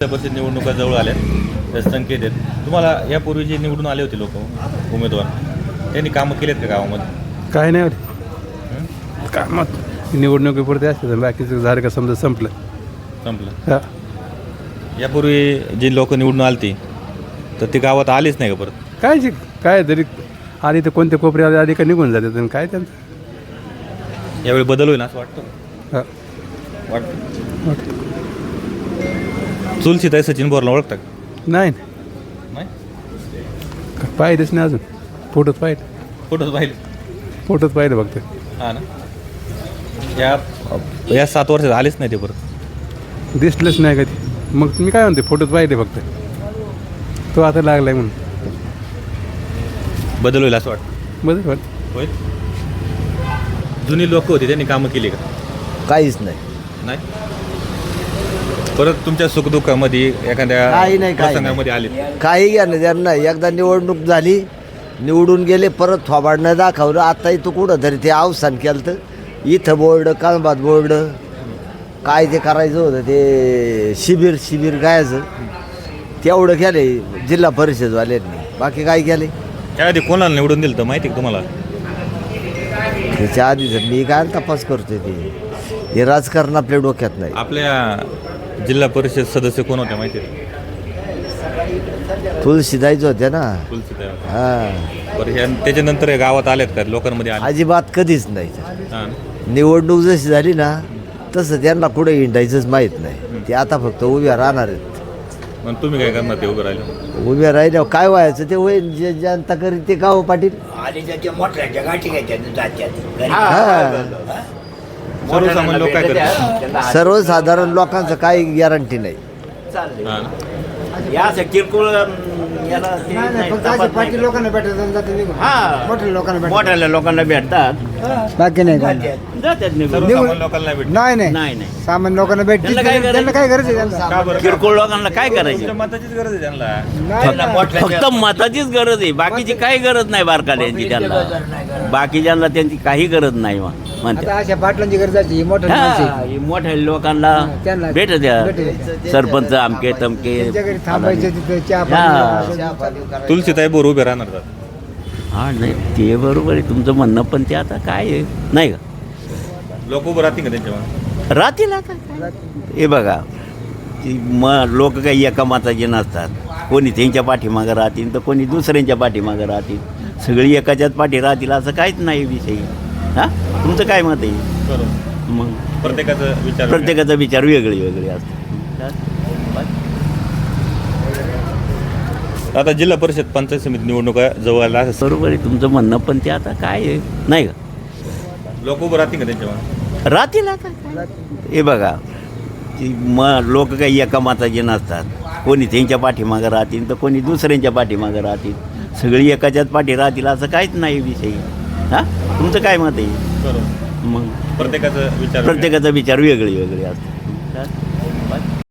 परिषद निवडणुका जवळ आल्या, त्या संकेत आहेत. तुम्हाला यापूर्वी जे निवडून आले होते लोक उमेदवार, त्यांनी कामं केलेत का गावामध्ये? काय नाही होते कामात निवडणुकीपुरते असते, बाकीचं झालं का समजा संपलं. हा यापूर्वी जी लोक निवडून आलती तर ती गावात आलीच नाही का परत? काय तरी आधी तर कोणते कोपरे आले आधी का निघून जाते आणि काय त्यांचं यावेळी बदल होईल असं वाटतं? हा वाटतं. चुलसीताई सचिन बोरला ओळखता का? नाही नाही, पाहिजेच नाही अजून फोटोच पाहिजे फोटोच पाहिलं फक्त. हां ना. या 7 वर्षात आलेच नाही ते परत. दिसलंच नाही कधी. मग मी काय म्हणते फोटोच पाहिजे फक्त. तो आता लागलाय म्हणून बदल होईल असं वाटतं? बदल होईल. जुनी लोक होती त्यांनी कामं केली का? काहीच नाही. नाही. परत तुमच्या सुखदुःखामध्ये एखाद्या काही नाही, काही प्रसंगामध्ये आले? काही घेणं त्यांना. एकदा निवडणूक झाली, निवडून गेले, परत थोबाडणं दाखवलं. आता इथं कुठं तरी ते अवसान केलं तर इथं बोर्ड, कळंबात बोर्ड, काय ते करायचं होतं ते शिबिर गायचं तेवढं केले जिल्हा परिषदवाल्यांनी. बाकी काय केले? त्याआधी कोणाला निवडून दिलं तर माहिती आहे का तुम्हाला? त्याच्या आधीच मी काय तपास करतोय हे राजकारण आपल्या डोक्यात नाही. आपल्या जिल्हा परिषद सदस्य कोण होते माहिती आहे? तुळशीदाईच होत्या ना. तुलसीताई. हां, बरं, त्याच्यानंतर हे गावात आलेत का, लोकांमध्ये आले? अजिबात कधीच नाही. हां. निवडणूक जशी झाली ना तसं त्यांना कुठे हिंडायचंच माहीत नाही. ते आता फक्त उभ्या राहणार आहेत. मग तुम्ही काय करणार ते उभं राहिलं? उभ्या राहिल्यावर काय व्हायचं ते होईल. जे जनता करीत ते गाव पाटील. सर्वसामान्य लोक काय करतात? सर्वसाधारण लोकांचं काही गॅरंटी नाही. हां ना. या किरकोळ लोकांना मोठ्या लोकांना भेटतात, बाकी नाही जातात निघून. सर्वसामान्य लोकांना नाही भेटत. नाही नाही नाही नाही सामान्य लोकांना भेटते. त्यांना काय करायचं? त्यांना काय गरज आहे त्यांना? का बरं? किरकोळ लोकांना काय करायचं? तुमच्या मताचीच गरज आहे त्यांना. फक्त मताचीच गरज आहे, बाकीची काही गरज नाही बारकाल्यांची. त्यांना बाकीच्यांना त्यांची काही गरज नाही म्हणते. आता अशा पाटलांची गरज आहे. मोठ्या हा, हे मोठ्या लोकांना त्यांना भेट द्या. भेट. सरपंच आमके तमके. त्यांच्या घरी थांबायचं तिथं चहा हा. पाणी. तुलसीताई बोर उभे राहणार का? हा नाही, ते बरोबर आहे तुमचं म्हणणं, पण ते आता काय आहे नाही का, लोक उभं राहतील का त्यांच्यावर? राहतील आता काय. हे बघा, ती लोक काही एका मताचे नसतात. कोणी त्यांच्या पाठीमागं राहतील तर कोणी दुसऱ्यांच्या पाठीमागं राहतील. सगळी एकाच्याच पाठी राहतील असं काहीच नाही विषय. हां, तुमचं काय मत आहे? बरोबर. मग प्रत्येकाचा विचार वेगळे असतात. आता जिल्हा परिषद पंचायत समिती निवडणुका जवळ आल्या, बरोबर आहे तुमचं म्हणणं, पण ते आता काय आहे नाही का, लोक उभं राहतील का त्यांच्यावर? राहतील आता काय. हे बघा, ती लोक काही एका मताचे नसतात. कोणी त्यांच्या पाठीमागं राहतील तर कोणी दुसऱ्यांच्या पाठीमागं राहतील. सगळी एकाच्याच पाठी राहतील असं काहीच नाही विषय. हां, तुमचं काय मत आहे? बरोबर. मग प्रत्येकाचा विचार विचार वेगळे असतात.